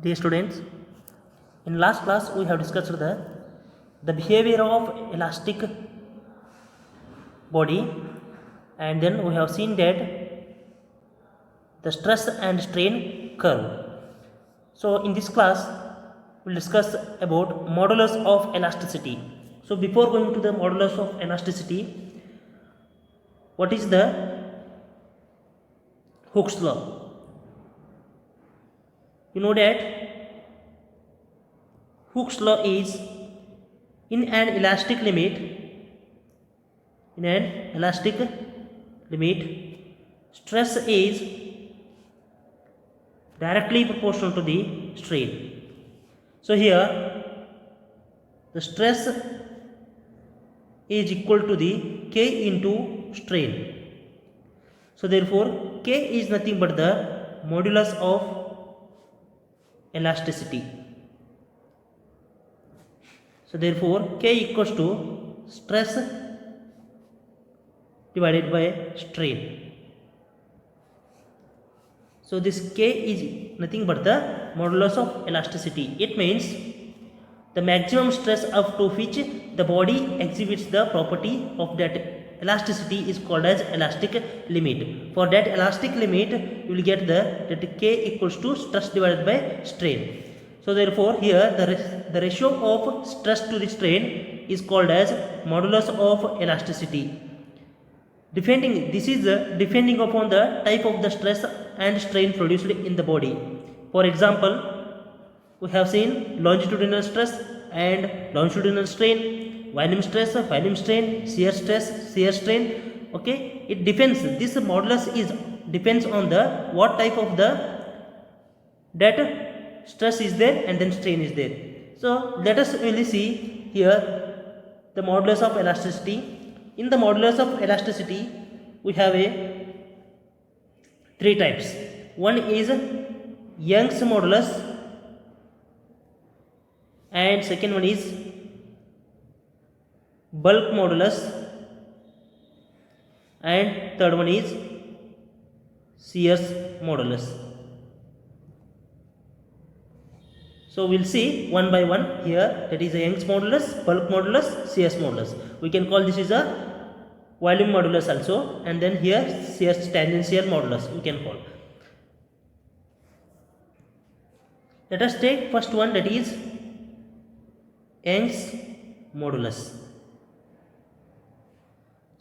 Dear students, in last class we have discussed the behavior of elastic body, and then we have seen that the stress and strain curve. So in this class we will discuss about modulus of elasticity. So before going to the modulus of elasticity, what is the Hooke's law? You know that Hooke's law is in an elastic limit, stress is directly proportional to the strain. So here the stress is equal to the K into strain. So therefore K is nothing but the modulus of elasticity. So therefore K equals to stress divided by strain. So this K is nothing but the modulus of elasticity. It means the maximum stress up to which the body exhibits the property of that elasticity is called as elastic limit. For that elastic limit you will get that K equals to stress divided by strain. So therefore here the ratio of stress to the strain is called as modulus of elasticity. Depending upon the type of the stress and strain produced in the body. For example, we have seen longitudinal stress and longitudinal strain, volume stress, volume strain, shear stress, shear strain. Okay, it depends. This modulus is depends on the what type of the that stress is there and then strain is there. So let us really see here the modulus of elasticity. In the modulus of elasticity, we have three types. One is Young's modulus, and second one is bulk modulus, and third one is Shear's modulus. So we'll see one by one here. That is a Young's modulus, bulk modulus, Shear's modulus. We can call this is a volume modulus also, and then here Shear's tangential modulus we can call. Let us take first one, that is Young's modulus.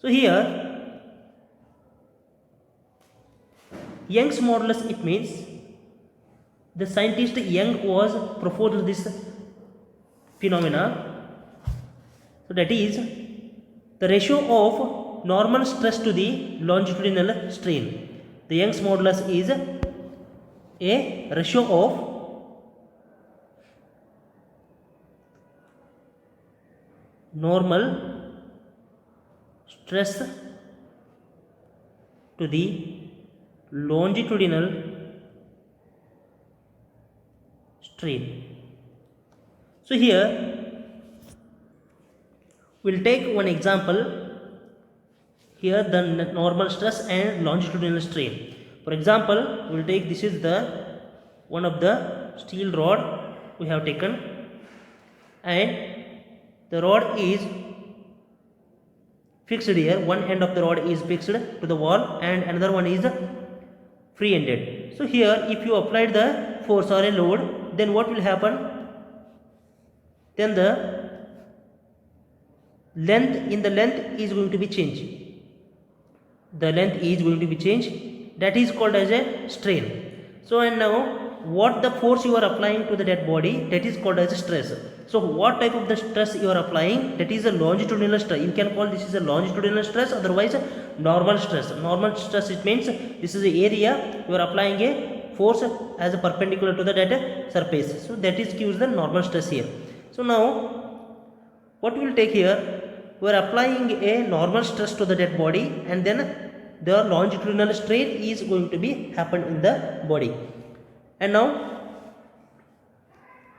So here Young's modulus, it means the scientist Young was proposed this phenomena. So that is the ratio of normal stress to the longitudinal strain. The Young's modulus is a ratio of normal stress to the longitudinal strain. So here we'll take one example. Here the normal stress and longitudinal strain. For example, we'll take this is the one of the steel rod we have taken, and the rod is fixed here. One end of the rod is fixed to the wall and another one is free ended. So here if you applied the force or a load, then what will happen? Then the length is going to be changed. The length is going to be changed. That is called as a strain. So and now what the force you are applying to the dead body, that is called as a stress. So what type of the stress you are applying, that is a longitudinal stress. You can call this is a longitudinal stress, otherwise normal stress. Normal stress, it means this is the area you are applying a force as a perpendicular to the dead surface. So that is gives the normal stress here. So now what we will take here, we are applying a normal stress to the dead body, and then the longitudinal strain is going to be happen in the body. And now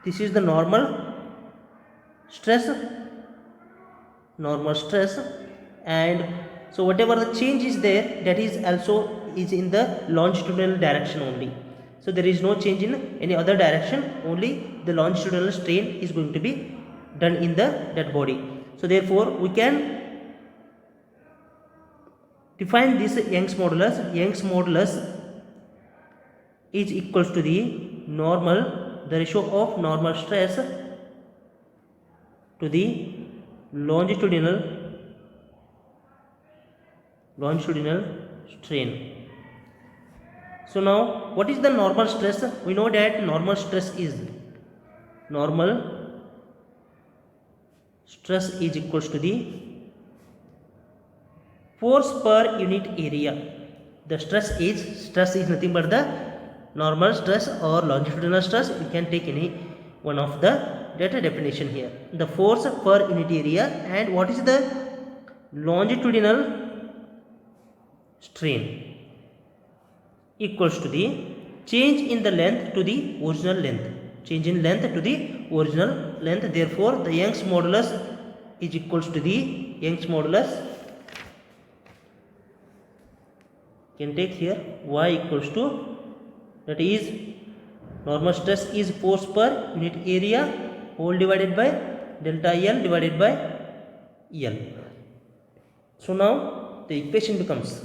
this is the normal stress, and so whatever the change is there, that is also is in the longitudinal direction only. So So there is no change in any other direction, only the longitudinal strain is going to be done in the dead body. So therefore we can define this Young's modulus. Young's modulus is equals to the normal, the ratio of normal stress to the longitudinal strain. So now what is the normal stress? We know that normal stress is equals to the force per unit area. The stress is nothing but the normal stress or longitudinal stress. You can take any one of the data definition here. The force per unit area, and what is the longitudinal strain equals to the change in the length to the original length. Change in length to the original length. Therefore the Young's modulus is equals to the Young's modulus, can take here y equals to, that is normal stress is force per unit area whole divided by delta L divided by L. So now the equation becomes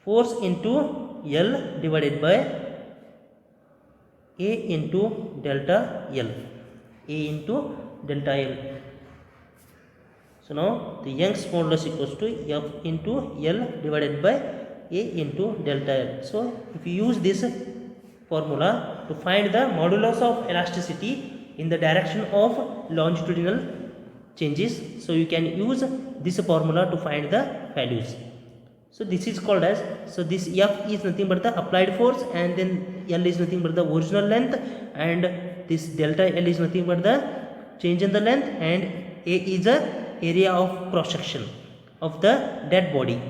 force into L divided by A into delta L. So now the Young's modulus equals to F into L divided by A into delta L. So if you use this formula to find the modulus of elasticity in the direction of longitudinal changes, so you can use this formula to find the values. So this is called as, so this F is nothing but the applied force, and then L is nothing but the original length, and this delta L is nothing but the change in the length, and A is the area of cross section of the dead body.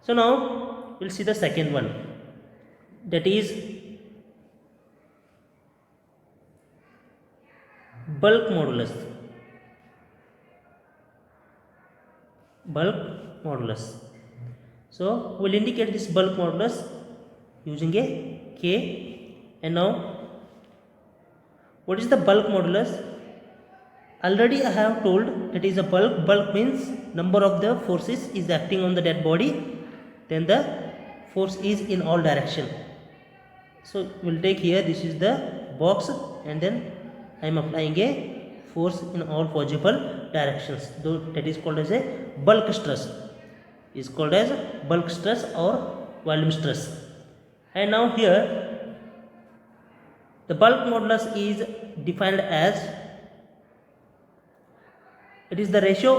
So now we'll see the second one, that is bulk modulus. So we'll indicate this bulk modulus using a K. And now what is the bulk modulus? Already I have told that is a bulk. Bulk means number of the forces is acting on the dead body, then the force is in all direction. So we'll take here, this is the box, and then I am applying a force in all possible directions. Though that is called as a bulk stress. Is called as bulk stress or volume stress. And now here the bulk modulus is defined as, it is the ratio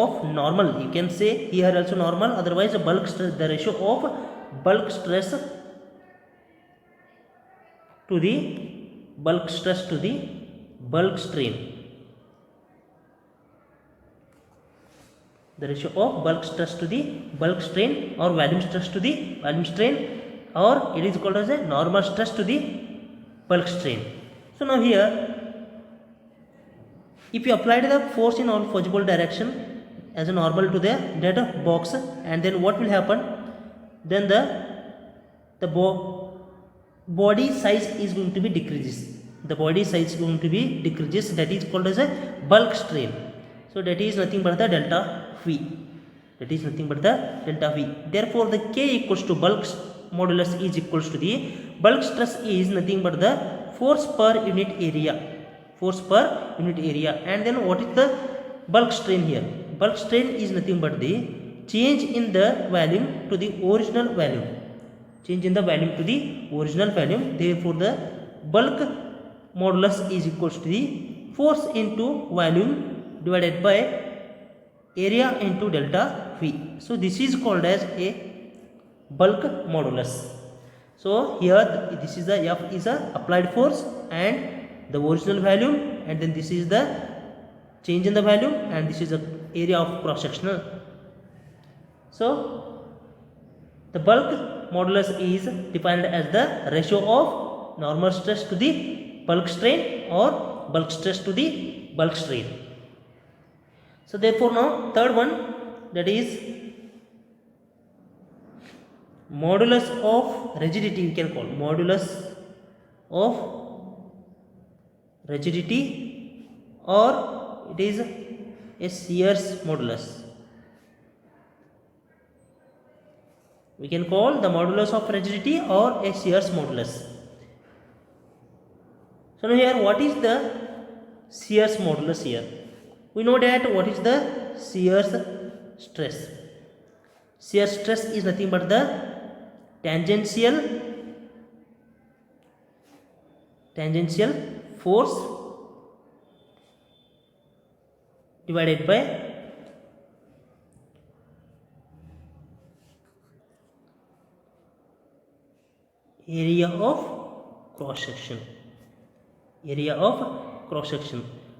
of normal. You can say here also normal, otherwise the bulk stress, the ratio of bulk stress to the bulk strain. The ratio of bulk stress to the bulk strain, or volume stress to the volume strain, or it is called as a normal stress to the bulk strain. So now here, if you apply the force in all possible direction as a normal to the dead box, and then what will happen? Then the body size is going to be decreases. The body size is going to be decreases. That is called as a bulk strain. So that is nothing but the delta V. Therefore the K equals to bulk modulus is equals to the bulk stress is nothing but the force per unit area. And then what is the bulk strain here? Bulk strain is nothing but the change in the volume to the original volume. Therefore the bulk modulus is equals to the force into volume divided by area into delta V. So this is called as a bulk modulus. So here this is the F is a applied force and the original volume, and then this is the change in the volume, and this is the area of cross sectional. So the bulk modulus is defined as the ratio of normal stress to the bulk strain or bulk stress to the bulk strain. So therefore now third one, that is modulus of rigidity, we can call modulus of rigidity, or it is a shear's modulus. We can call the modulus of rigidity or a shear's modulus. So now here, what is the shear's modulus here? We know that what is the shear's stress. Shear stress is nothing but the tangential force divided by area of cross section,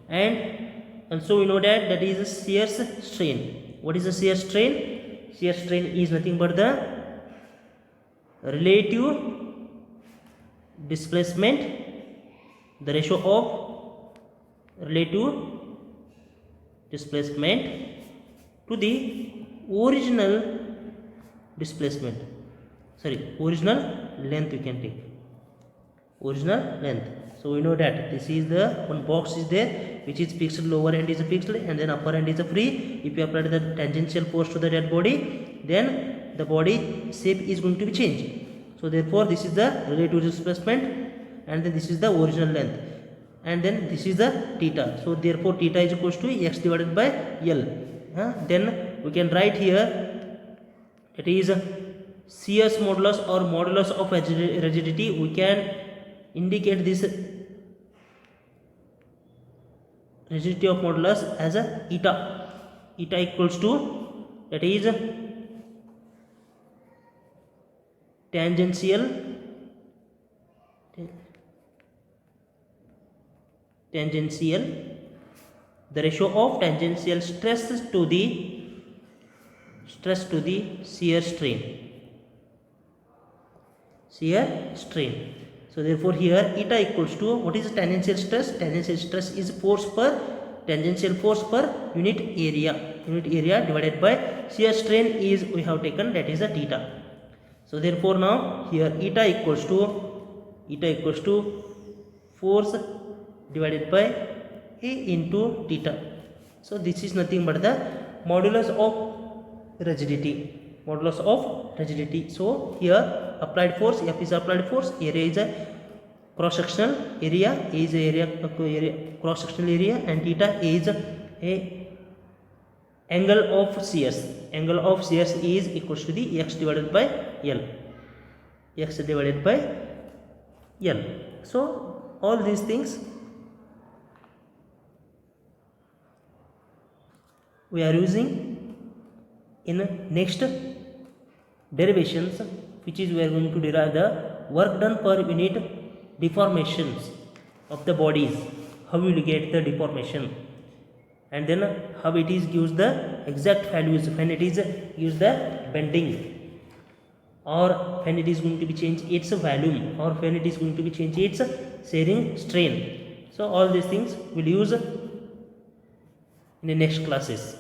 and also we know that is a shear strain. What is a shear strain? Shear strain is nothing but the relative displacement, the ratio of relative displacement to the original displacement, original length. You can take original length. So we know that this is the one box is there which is fixed, lower end is fixed and then upper end is free. If you apply the tangential force to the dead body, then the body shape is going to be changed. So therefore this is the relative displacement, and then this is the original length, and then this is the theta. So therefore theta is equals to x divided by L. Then we can write here, it is shear's modulus or modulus of rigidity. We can indicate this rigidity of modulus as a eta. Eta equals to, that is tangential the ratio of tangential stress to the shear strain. So therefore here eta equals to, what is tangential stress? Tangential stress is tangential force per unit area divided by shear strain is, we have taken, that is a theta. So therefore now here eta equals to force divided by A into theta. So this is nothing but the modulus of rigidity. So here applied force, F is applied force, area is a cross sectional area, A is cross sectional area, and theta is a angle of shears. Angle of shears is equals to the x divided by L. So all these things we are using in next derivations, which is we are going to derive the work done per unit deformations of the bodies. How we will get the deformation, and then how it is gives the exact values when it is gives the bending, or when it is going to be changed its volume, or when it is going to be changed its shearing strain. So all these things we'll use in the next classes.